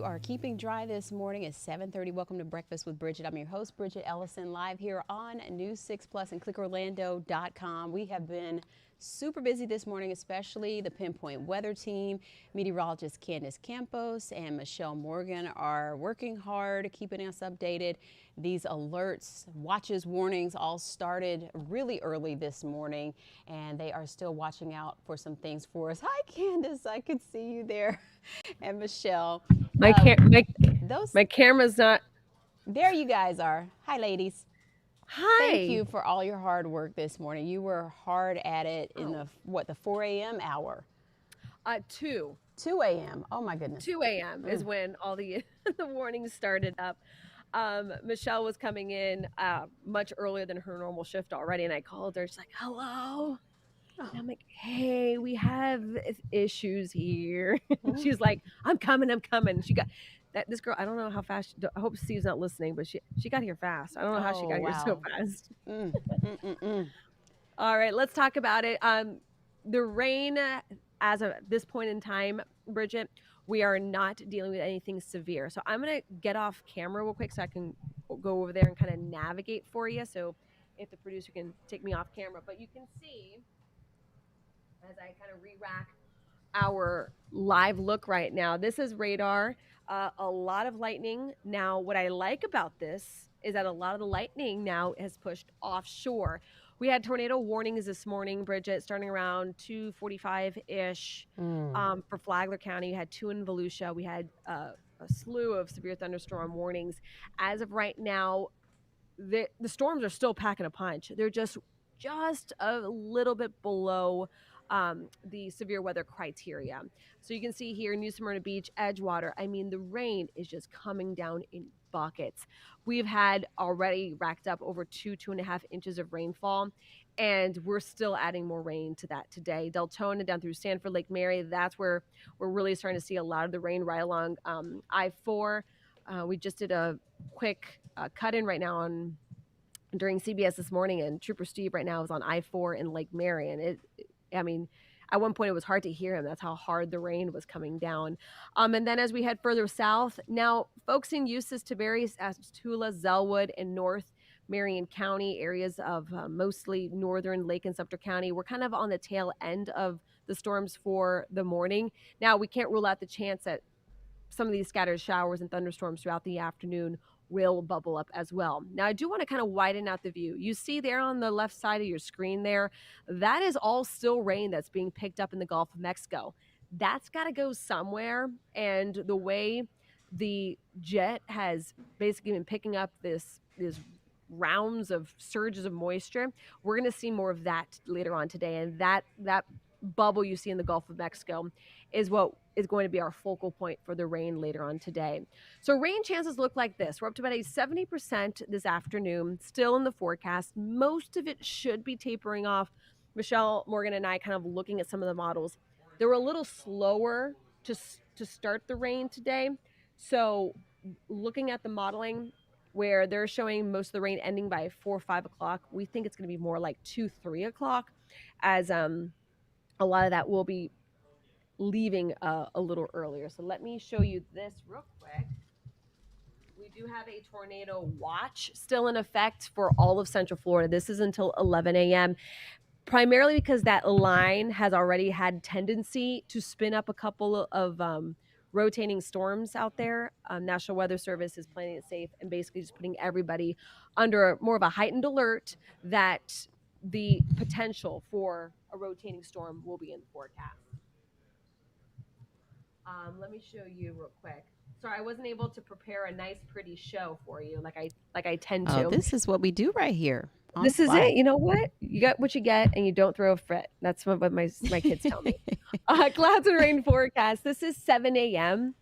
you are keeping dry this morning. It's 7:30. Welcome to Breakfast with Bridgett. I'm your host, Bridgett Ellison, live here on News 6 Plus and clickorlando.com. We have been super busy this morning, especially the Pinpoint Weather Team. Meteorologist Candace Campos and Michelle Morgan are working hard, keeping us updated. These alerts, watches, warnings all started really early this morning, and they are still watching out for some things for us. Hi, Candace. I could see you there. And Michelle. My cam my Those, my camera's not. there you guys are. Hi, ladies. Thank Hi. you for all your hard work this morning. You were hard at it in Oh, the 4 a.m. hour. 2 2 a.m. Oh my goodness. 2 a.m. is Mm. when all the the warnings started up. Michelle was coming in much earlier than her normal shift already, and I called her. She's like, "Hello," and I'm like, "Hey, we have issues here." Mm. She's like, "I'm coming, I'm coming." She got that. This girl, I don't know how fast. I hope Steve's not listening, but she got here fast. I don't know how she Oh got here so wow. fast. Mm, mm, mm, mm. All right, let's talk about it. The rain, as of this point in time, Bridget, we are not dealing with anything severe. So I'm gonna get off camera real quick so I can go over there and kind of navigate for you. So if the producer can take me off camera, but you can see as I kind of re-rack our live look right now. This is radar. A lot of lightning. Now, what I like about this is that a lot of the lightning now has pushed offshore. We had tornado warnings this morning, Bridget, starting around 2:45 ish. Mm. For Flagler County, you had two in Volusia. We had a slew of severe thunderstorm warnings. As of right now, the storms are still packing a punch. They're just a little bit below the severe weather criteria. So you can see here, New Smyrna Beach, Edgewater. I mean, the rain is just coming down in buckets. We've had already racked up over 2.5 inches of rainfall, and we're still adding more rain to that today. Deltona down through Sanford, Lake Mary. That's where we're really starting to see a lot of the rain right along I-4. We just did a quick cut in right now on during CBS this morning, and Trooper Steve right now is on I-4 in Lake Mary, and I mean, at one point it was hard to hear him. That's how hard the rain was coming down. And then as we head further south, now folks in Eustis, Tiberias, Astula, Zellwood, and North Marion County, areas of mostly northern Lake and Sumter County, we're kind of on the tail end of the storms for the morning. Now, we can't rule out the chance that some of these scattered showers and thunderstorms throughout the afternoon will bubble up as well. Now, I do want to kind of widen out the view. You see there on the left side of your screen there, that is all still rain that's being picked up in the Gulf of Mexico. That's got to go somewhere. And the way the jet has basically been picking up this rounds of surges of moisture, we're going to see more of that later on today. And that bubble you see in the Gulf of Mexico is what is going to be our focal point for the rain later on today. So rain chances look like this. We're up to about a 70% this afternoon, still in the forecast. Most of it should be tapering off. Michelle Morgan and I kind of looking at some of the models. They were a little slower to start the rain today. So looking at the modeling where they're showing most of the rain ending by 4 or 5 o'clock, we think it's going to be more like 2, 3 o'clock, as a lot of that will be leaving a little earlier. So let me show you this real quick. We do have a tornado watch still in effect for all of Central Florida. This is until 11 a.m. Primarily because that line has already had tendency to spin up a couple of rotating storms out there. National Weather Service is playing it safe and basically just putting everybody under more of a heightened alert that the potential for a rotating storm will be in the forecast. Let me show you real quick. Sorry, I wasn't able to prepare a nice, pretty show for you like I tend Oh, to. this is what we do right here on the This is fly. it. You know what? You got what you get, and you don't throw a fit. That's what my kids tell me. Clouds and rain forecast. This is 7 a.m.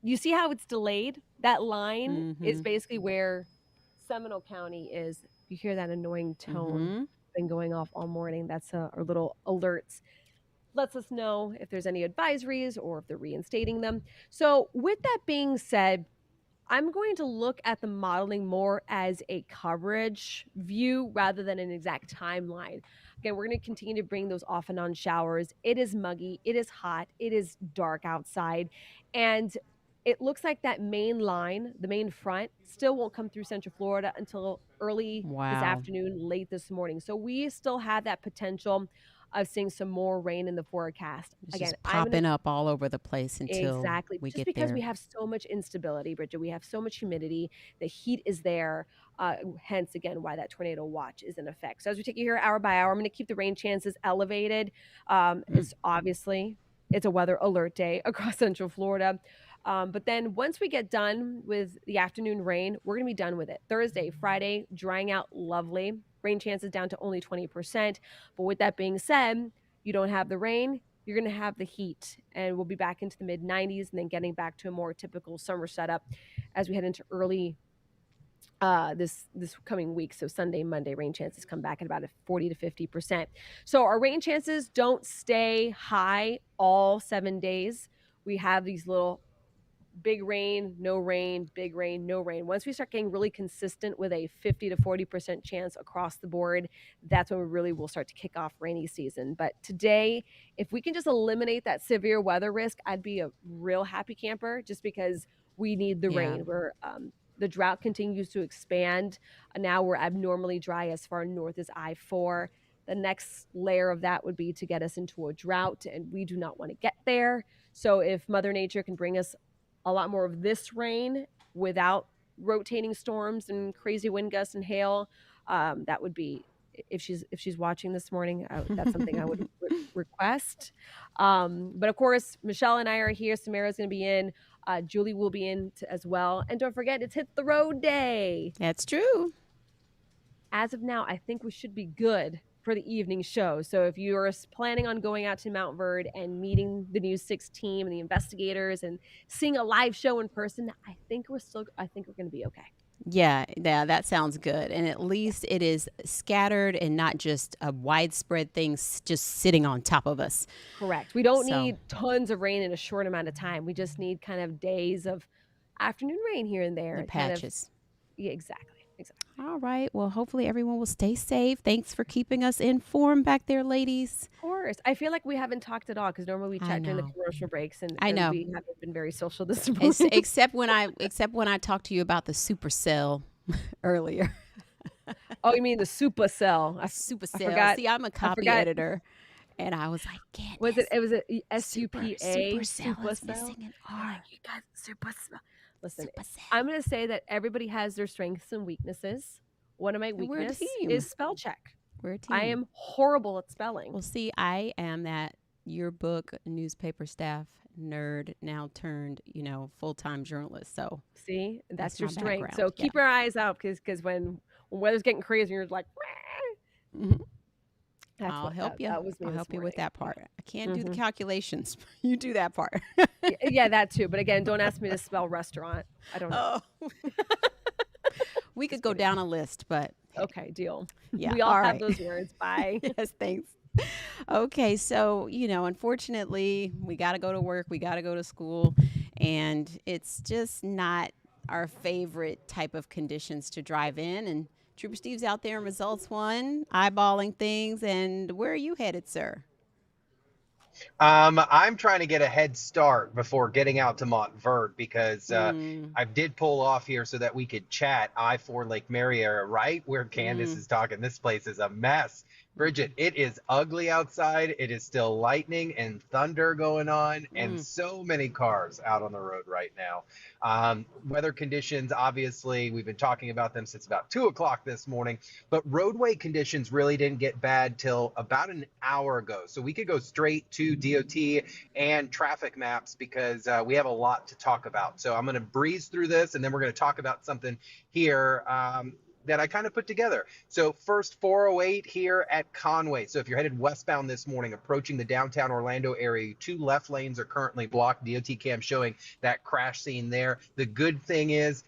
You see how it's delayed? That line is Mm-hmm. basically where Seminole County is. You hear that annoying tone Mm-hmm. been going off all morning. That's our little alerts. Lets us know if there's any advisories or if they're reinstating them. So, with that being said, I'm going to look at the modeling more as a coverage view rather than an exact timeline. Again, we're going to continue to bring those off and on showers. It is muggy, it is hot, it is dark outside. And it looks like that main line, the main front, still won't come through Central Florida until early this Wow. afternoon, late this morning. So we still have that potential of seeing some more rain in the forecast. It's Again, just I'm gonna popping up all over the place until exactly, we just get because we there. have so much instability, Bridget, we have so much humidity, the heat is there, hence again why that tornado watch is in effect. So as we take you here hour by hour, I'm going to keep the rain chances elevated. Mm. It's a weather alert day across Central Florida. But then once we get done with the afternoon rain, we're going to be done with it. Thursday, Friday, drying out lovely. Rain chances down to only 20%. But with that being said, you don't have the rain, you're going to have the heat, and we'll be back into the mid 90s and then getting back to a more typical summer setup as we head into early this coming week. So Sunday, Monday, rain chances come back at about a 40 to 50%. So our rain chances don't stay high all 7 days. We have these little big rain, no rain, big rain, no rain. Once we start getting really consistent with a 50 to 40% chance across the board, that's when we really will start to kick off rainy season. But today, if we can just eliminate that severe weather risk, I'd be a real happy camper just because we need the Yeah. rain. The drought continues to expand. Now we're abnormally dry as far north as I-4. The next layer of that would be to get us into a drought, and we do not want to get there. So if Mother Nature can bring us a lot more of this rain without rotating storms and crazy wind gusts and hail, that would be if she's watching this morning, that's something I would request. But of course, Michelle and I are here. Samara's going to be in. Julie will be in as well. And don't forget, it's Hit the Road Day. That's true. As of now, I think we should be good for the evening show. So if you are planning on going out to Mount Verde and meeting the News 6 team and the investigators and seeing a live show in person, I think we're going to be okay. Yeah, that sounds good. And at least it is scattered and not just a widespread thing just sitting on top of us. Correct. We don't So- need tons of rain in a short amount of time. We just need kind of days of afternoon rain here and there. The patches. Yeah, exactly. All right. Well, hopefully everyone will stay safe. Thanks for keeping us informed back there, ladies. Of course. I feel like we haven't talked at all because normally we I chat during the know. commercial breaks, and I know. we haven't been very social this morning. Except when I talked to you about the supercell earlier. Oh, you mean the supercell? Supercell. forgot- See, I'm a copy editor, and I was like, "Get Was it a SUPA? Supercell is Supercell? missing an R. You guys, supercell. Listen, Supercell. I'm going to say that everybody has their strengths and weaknesses. One of my And we're a weaknesses team. is spell check. We're a team. I am horrible at spelling. Well, see, I am that yearbook newspaper staff nerd now turned, full-time journalist. So See, that's That's your my strength. background, So keep your eyes out because when weather's getting crazy, you're like, mhm. that's I'll what help you. That was me I'll this help you with morning. that part. I can't do the Mhm. calculations. You do that part. Yeah, that too. But again, don't ask me to spell restaurant. I don't know. Oh. We could go down a list, but Okay, deal. yeah. We all have right. those words. Bye. Yes, thanks. Okay, so, unfortunately, we got to go to work, we got to go to school, and it's just not our favorite type of conditions to drive in. And Trooper Steve's out there in Results One, eyeballing things. And where are you headed, sir? I'm trying to get a head start before getting out to Montverde because I did pull off here so that we could chat I-4 Lake Mary area, right where Candace is talking. This place is a mess. Bridgett, it is ugly outside. It is still lightning and thunder going on and so many cars out on the road right now. Weather conditions, obviously, we've been talking about them since about 2 o'clock this morning, but roadway conditions really didn't get bad till about an hour ago. So we could go straight to DOT and traffic maps because we have a lot to talk about. So I'm going to breeze through this and then we're going to talk about something here that I kind of put together. So first, 408 here at Conway. So if you're headed westbound this morning, approaching the downtown Orlando area, 2 left lanes are currently blocked. DOT cam showing that crash scene there. The good thing is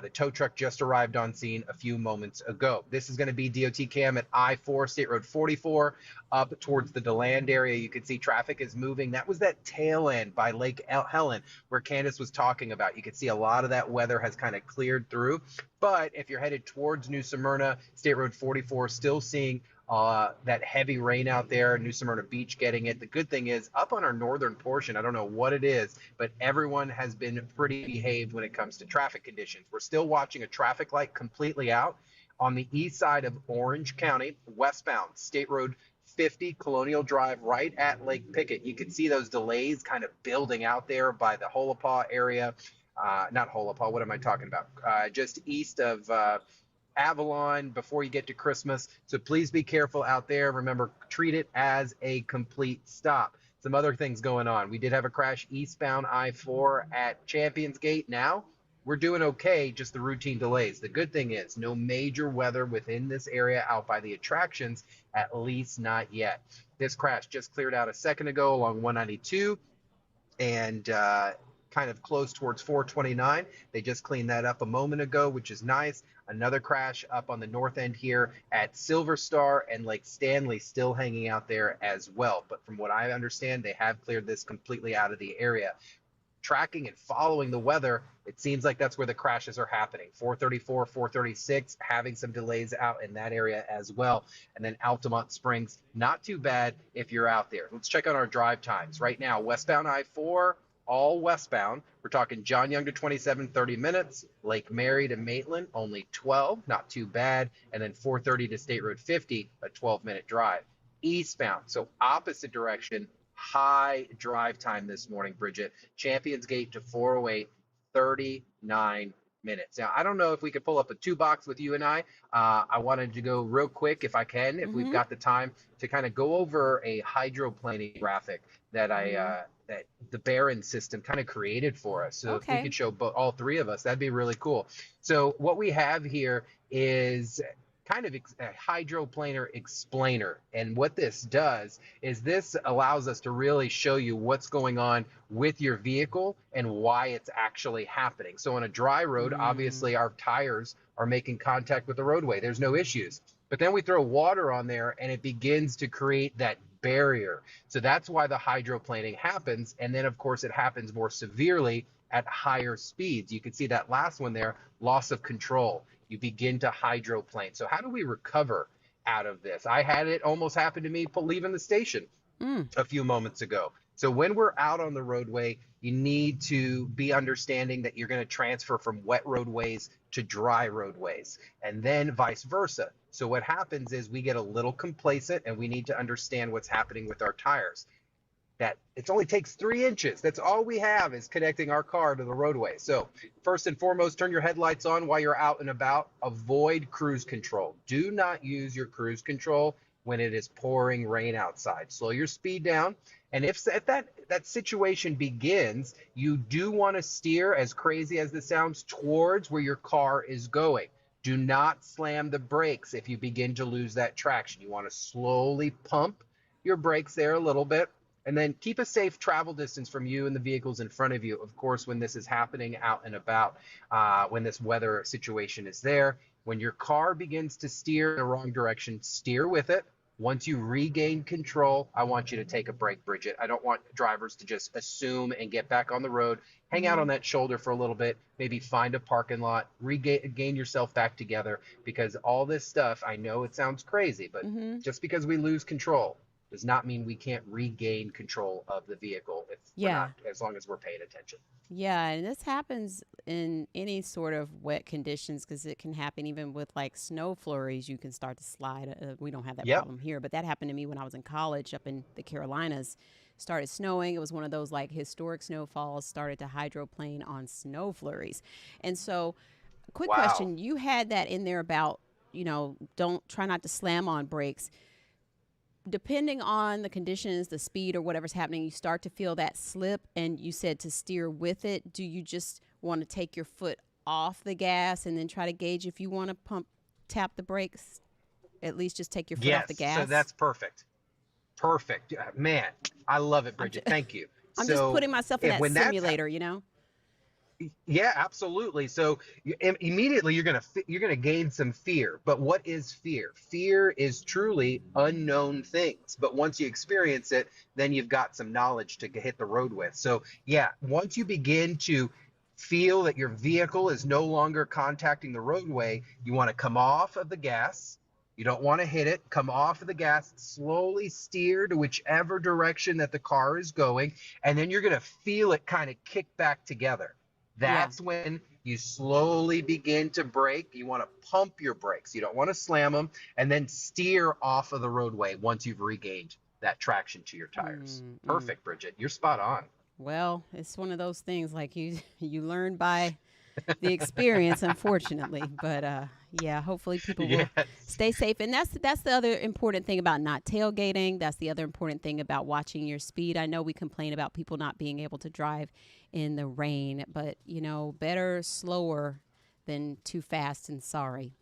the tow truck just arrived on scene a few moments ago. This is going to be DOT cam at I-4, State Road 44, up towards the DeLand area. You can see traffic is moving. That was that tail end by Lake Helen where Candace was talking about. You can see a lot of that weather has kind of cleared through. But if you're headed towards New Smyrna, State Road 44, still seeing that heavy rain out there. New Smyrna Beach getting it. The good thing is up on our northern portion, I don't know what it is, but everyone has been pretty behaved when it comes to traffic conditions. We're still watching a traffic light completely out on the east side of Orange County, westbound, State Road 50, Colonial Drive, right at Lake Pickett. You can see those delays kind of building out there by the Holopaw area. Not Holopaw, what am I talking about? Just east of Avalon before you get to Christmas. So please be careful out there. Remember, treat it as a complete stop. Some other things going on. We did have a crash eastbound I-4 at Champions Gate. Now we're doing okay, just the routine delays. The good thing is no major weather within this area out by the attractions, at least not yet. This crash just cleared out a second ago along 192 and kind of close towards 429. They just cleaned that up a moment ago, which is nice. Another crash up on the north end here at Silver Star and Lake Stanley still hanging out there as well. But from what I understand, they have cleared this completely out of the area. Tracking and following the weather, it seems like that's where the crashes are happening. 434, 436, having some delays out in that area as well. And then Altamont Springs, not too bad if you're out there. Let's check out our drive times. Right now, westbound I-4, all westbound. We're talking John Young to 27, 30 minutes. Lake Mary to Maitland, only 12, not too bad. And then 430 to State Road 50, a 12-minute drive. Eastbound, so opposite direction, high drive time this morning, Bridgett. Champions Gate to 408, 39 minutes. Now, I don't know if we could pull up a two box with you and I. I wanted to go real quick, if I can, if we've got the time, to kind of go over a hydroplaning graphic that that the Barron system kind of created for us. So if we could show all three of us, that'd be really cool. So what we have here is kind of a hydroplaner explainer. And what this does is this allows us to really show you what's going on with your vehicle and why it's actually happening. So on a dry road, obviously our tires are making contact with the roadway. There's no issues. But then we throw water on there and it begins to create that barrier. So that's why the hydroplaning happens. And then of course it happens more severely at higher speeds. You can see that last one there, loss of control. You begin to hydroplane. So how do we recover out of this? I had it almost happen to me leaving the station a few moments ago. So when we're out on the roadway, you need to be understanding that you're going to transfer from wet roadways to dry roadways and then vice versa. So what happens is we get a little complacent and we need to understand what's happening with our tires. That it only takes 3 inches. That's all we have is connecting our car to the roadway. So first and foremost, turn your headlights on while you're out and about. Avoid cruise control. Do not use your cruise control when it is pouring rain outside. Slow your speed down. And if that situation begins, you do want to steer, as crazy as this sounds, towards where your car is going. Do not slam the brakes if you begin to lose that traction. You want to slowly pump your brakes there a little bit. And then keep a safe travel distance from you and the vehicles in front of you, of course, when this is happening out and about, when this weather situation is there. When your car begins to steer in the wrong direction, steer with it. Once you regain control, I want you to take a break, Bridgett. I don't want drivers to just assume and get back on the road. Hang out on that shoulder for a little bit, maybe find a parking lot, regain yourself back together, because all this stuff, I know it sounds crazy, but just because we lose control does not mean we can't regain control of the vehicle if we're not, as long as we're paying attention. Yeah, and this happens in any sort of wet conditions because it can happen even with like snow flurries. You can start to slide. We don't have that problem here, but that happened to me when I was in college up in the Carolinas. Started snowing. It was one of those like historic snowfalls, started to hydroplane on snow flurries. And so, quick question, you had that in there about, don't try not to slam on brakes. Depending on the conditions, the speed or whatever's happening, you start to feel that slip, and you said to steer with it. Do you just want to take your foot off the gas and then try to gauge if you want to tap the brakes? At least just take your foot off the gas? So that's perfect. Perfect. Man, I love it, Bridgett. Thank you. I'm just putting myself in that simulator, Yeah, absolutely. So immediately you're gonna gain some fear. But what is fear? Fear is truly unknown things. But once you experience it, then you've got some knowledge to hit the road with. So yeah, once you begin to feel that your vehicle is no longer contacting the roadway, you want to come off of the gas. You don't want to hit it. Come off of the gas, slowly steer to whichever direction that the car is going, and then you're going to feel it kind of kick back together. Yeah. That's when you slowly begin to brake. You want to pump your brakes. You don't want to slam them, and then steer off of the roadway once you've regained that traction to your tires. Perfect, Bridgett. You're spot on. Well, it's one of those things like you learn by the experience, unfortunately. But yeah, hopefully people will Yes. stay safe. And that's the other important thing about not tailgating. That's the other important thing about watching your speed. I know we complain about people not being able to drive in the rain, but better slower than too fast and sorry.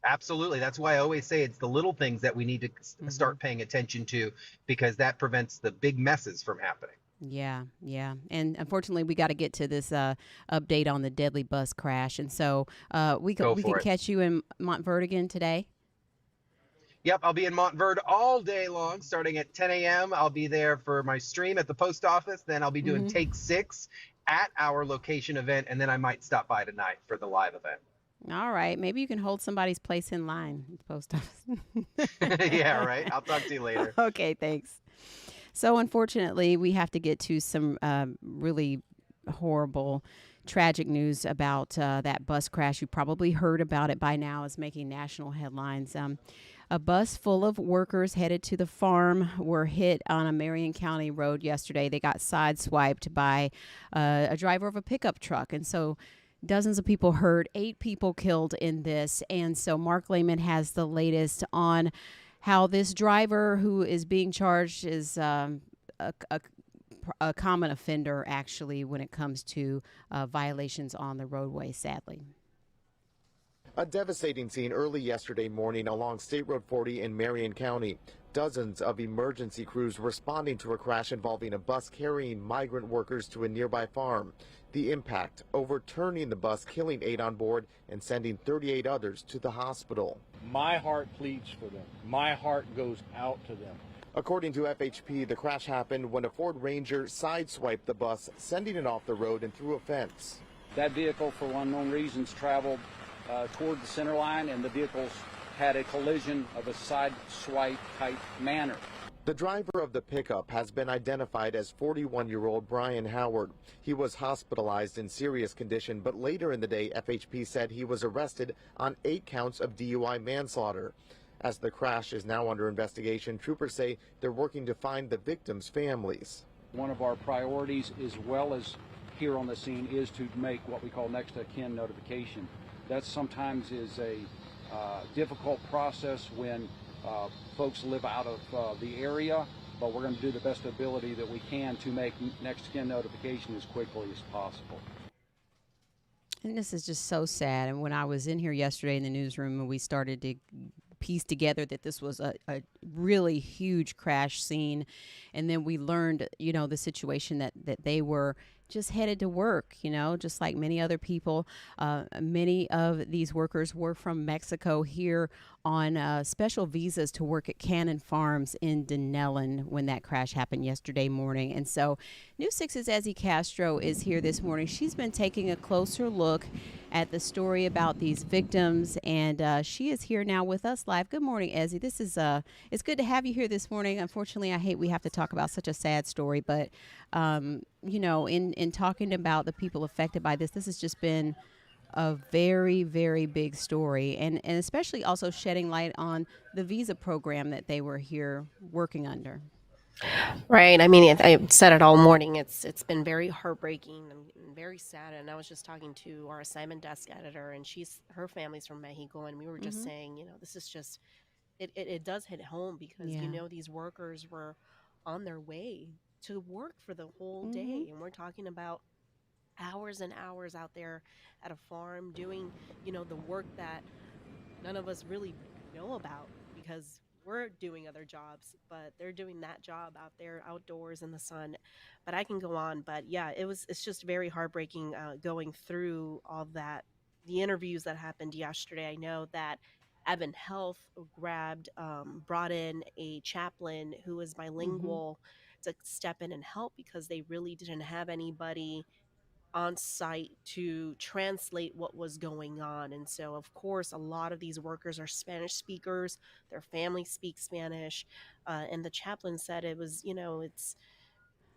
Absolutely. That's why I always say it's the little things that we need to Hmm. start paying attention to, because that prevents the big messes from happening. Yeah, yeah. And unfortunately, we got to get to this update on the deadly bus crash. And so Go we can for it. catch you in Montverde again today. Yep, I'll be in Montverde all day long, starting at 10 a.m. I'll be there for my stream at the post office. Then I'll be doing Hmm. take 6 at our location event, and then I might stop by tonight for the live event. All right. Maybe you can hold somebody's place in line at the post office. Yeah, right. I'll talk to you later. Okay, thanks. So, unfortunately, we have to get to some really horrible, tragic news about that bus crash. You probably heard about it by now. It's making national headlines. A bus full of workers headed to the farm were hit on a Marion County road yesterday. They got sideswiped by a driver of a pickup truck. And so dozens of people hurt, 8 people killed in this. And so Mark Lehman has the latest on how this driver who is being charged is a, a, a common offender, actually, when it comes to violations on the roadway, sadly. A devastating scene early yesterday morning along State Road 40 in Marion County. Dozens of emergency crews responding to a crash involving a bus carrying migrant workers to a nearby farm. The impact overturning the bus, killing 8 on board and sending 38 others to the hospital. My heart pleads for them. My heart goes out to them. According to FHP, the crash happened when a Ford Ranger sideswiped the bus, sending it off the road and through a fence. That vehicle, for unknown reasons, traveled toward the center line, and the vehicles had a collision of a side swipe type manner. The driver of the pickup has been identified as 41-year-old Brian Howard. He was hospitalized in serious condition, but later in the day, FHP said he was arrested on 8 counts of DUI manslaughter. As the crash is now under investigation, troopers say they're working to find the victims' families. One of our priorities, as well as here on the scene, is to make what we call next of kin notification. That sometimes is a difficult process when folks live out of the area, but we're going to do the best ability that we can to make next of kin notification as quickly as possible. And this is just so sad. And when I was in here yesterday in the newsroom and we started to piece together that this was a really huge crash scene, and then we learned, the situation that they were just headed to work, just like many other people. Many of these workers were from Mexico here on special visas to work at Cannon Farms in Dunellen when that crash happened yesterday morning. And so News 6's Ezzy Castro is here this morning. She's been taking a closer look at the story about these victims, and she is here now with us live. Good morning, Ezzy. This is it's good to have you here this morning. Unfortunately, I hate we have to talk about such a sad story, but in talking about the people affected by this has just been a very, very big story, and especially also shedding light on the visa program that they were here working under. Right. I mean, I said it all morning. It's been very heartbreaking and very sad. And I was just talking to our assignment desk editor, and her family's from Mexico, and we were just saying, this is just it does hit home because these workers were on their way to work for the whole day, and we're talking about hours and hours out there at a farm doing the work that none of us really know about because we're doing other jobs, but they're doing that job out there outdoors in the sun. But I can go on, but yeah, it's just very heartbreaking going through all that, the interviews that happened yesterday. I know that Evan Health brought in a chaplain who is bilingual to step in and help because they really didn't have anybody on site to translate what was going on. And so, of course, a lot of these workers are Spanish speakers, their family speaks Spanish. And the chaplain said it was,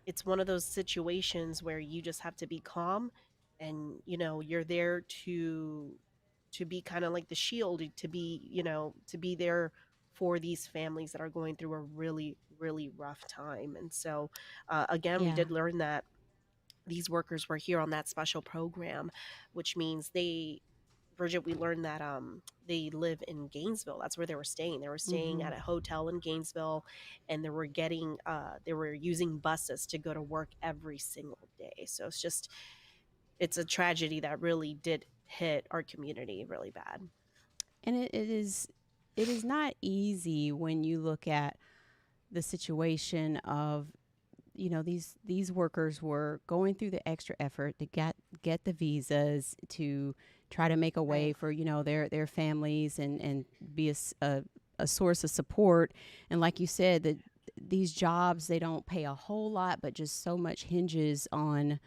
it's one of those situations where you just have to be calm, and you're there to be kind of like the shield, to be to be there for these families that are going through a really really rough time. And so again, we Yeah. did learn that these workers were here on that special program, which means Bridgett, we learned that they live in Gainesville. That's where they were staying. They were staying Hmm. at a hotel in Gainesville, and they were using buses to go to work every single day. So it's a tragedy that really did hit our community really bad. And it is not easy when you look at the situation of, these workers were going through the extra effort to get the visas to try to make a way Right. for, their families, and be a source of support. And like you said, that these jobs, they don't pay a whole lot, but just so much hinges on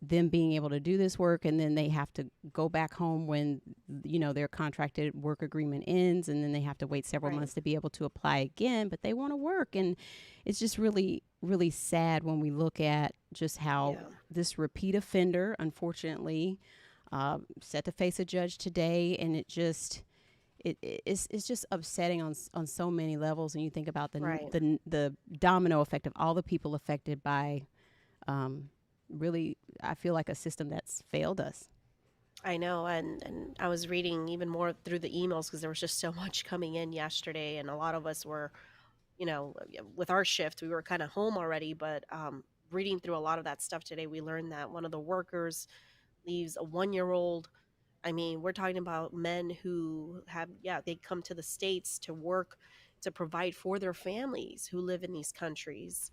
them being able to do this work, and then they have to go back home when their contracted work agreement ends, and then they have to wait several Right. months to be able to apply again, but they want to work. And it's just really really sad when we look at just how Yeah. this repeat offender, unfortunately, set to face a judge today. And it's just upsetting on so many levels. And you think about Right. the domino effect of all the people affected by, really, I feel like, a system that's failed us. I know, and I was reading even more through the emails because there was just so much coming in yesterday, and a lot of us were, with our shift, we were kind of home already. But reading through a lot of that stuff today, we learned that one of the workers leaves a 1-year old. I mean, we're talking about men who have, yeah, they come to the States to work, to provide for their families who live in these countries.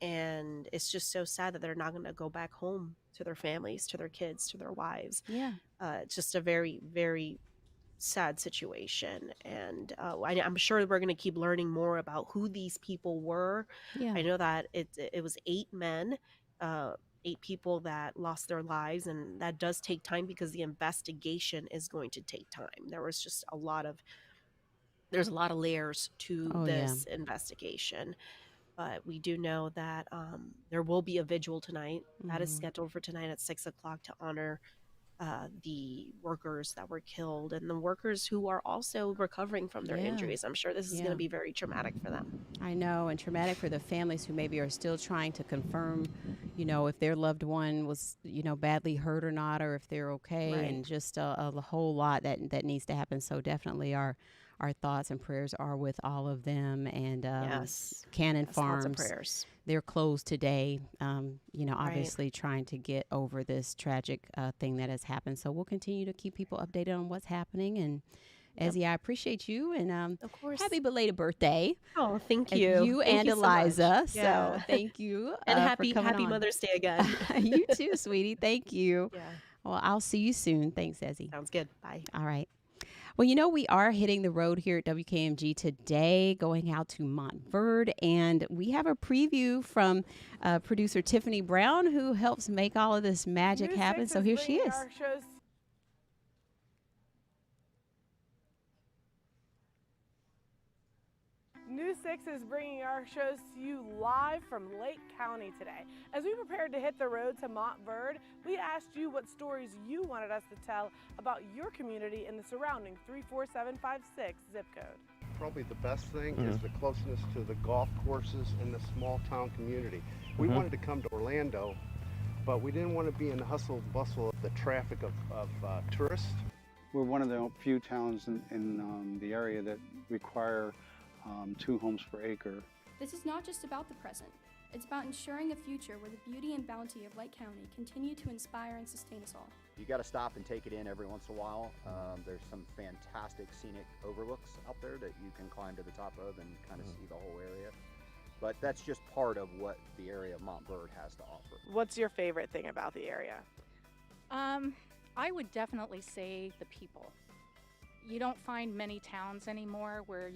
And it's just so sad that they're not going to go back home to their families, to their kids, to their wives. Yeah. It's just a very, very sad situation. And I'm sure we're going to keep learning more about who these people were. Yeah. I know that it was 8 men, 8 people that lost their lives, and that does take time because the investigation is going to take time. There's a lot of layers to Oh yeah. this investigation. But we do know that there will be a vigil tonight that is Hmm. scheduled for tonight at 6 o'clock to honor the workers that were killed and the workers who are also recovering from their Yeah. injuries. I'm sure this is going Yeah. to be very traumatic for them. I know, and traumatic for the families who maybe are still trying to confirm, if their loved one was, badly hurt or not, or if they're okay, Right. and just a whole lot that needs to happen. So definitely our thoughts and prayers are with all of them. And Yes. Cannon Yes. Lots of Farms, prayers. they're closed today. Right. Obviously trying to get over this tragic thing that has happened. So we'll continue to keep people updated on what's happening. And Yep. Ezzy, I appreciate you, and Of course. happy belated birthday. Oh, thank And you. you Thank and you so much. Eliza. Yeah. So thank you And for happy coming on. Mother's Day again. You too, sweetie. Thank you. Yeah. Well, I'll see you soon. Thanks, Ezzy. Sounds good. Bye. All right. Well, we are hitting the road here at WKMG today, going out to Montverde, and we have a preview from producer Tiffany Brown, who helps make all of this magic News happen. 6 So here she bringing is. our shows. News 6 is bringing our shows to you live from Lake County today. As we prepared to hit the road to Montverde, we asked you what stories you wanted us to tell about your community in the surrounding 34756 zip code. Probably the best thing is the closeness to the golf courses and the small town community. We wanted to come to Orlando, but we didn't want to be in the hustle and bustle of the traffic of tourists. We're one of the few towns in the area that require 2 homes per acre. This is not just about the present. It's about ensuring a future where the beauty and bounty of Lake County continue to inspire and sustain us all. You got to stop and take it in every once in a while. There's some fantastic scenic overlooks out there that you can climb to the top of and kind of see the whole area. But that's just part of what the area of Montverde has to offer. What's your favorite thing about the area? I would definitely say the people. You don't find many towns anymore where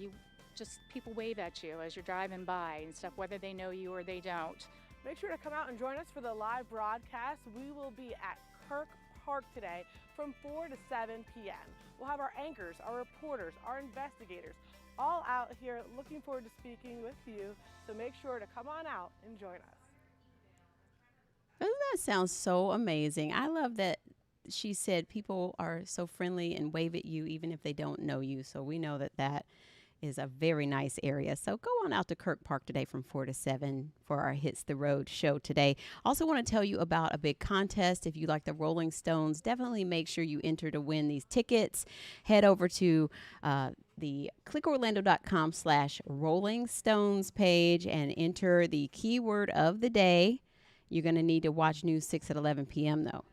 people wave at you as you're driving by and stuff, whether they know you or they don't. Make sure to come out and join us for the live broadcast. We will be at Kirk Park today from 4 to 7 p.m. We'll have our anchors, our reporters, our investigators all out here looking forward to speaking with you. So make sure to come on out and join us. Doesn't that sound so amazing? I love that she said people are so friendly and wave at you even if they don't know you. So we know that that is a very nice area. So go on out to Kirk Park today from 4 to 7 for our Hits the Road show today. Also want to tell you about a big contest. If you like the Rolling Stones, definitely make sure you enter to win these tickets. Head over to the clickorlando.com/Rolling Stones page and enter the keyword of the day. You're going to need to watch News 6 at 11 p.m. though.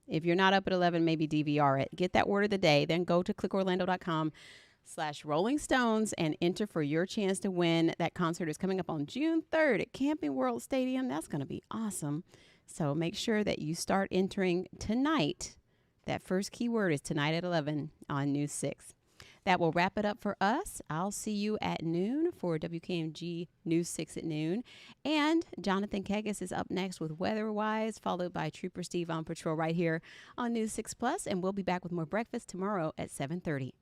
If you're not up at 11, maybe DVR it. Get that word of the day. Then go to clickorlando.com/Rolling Stones and enter for your chance to win. That concert is coming up on June 3rd at Camping World Stadium. That's going to be awesome. So make sure that you start entering tonight. That first keyword is tonight at 11 on News 6. That will wrap it up for us. I'll see you at noon for WKMG News 6 at noon. And Jonathan Kegas is up next with Weather-Wise, followed by Trooper Steve on patrol right here on News 6 Plus. And we'll be back with more breakfast tomorrow at 7:30.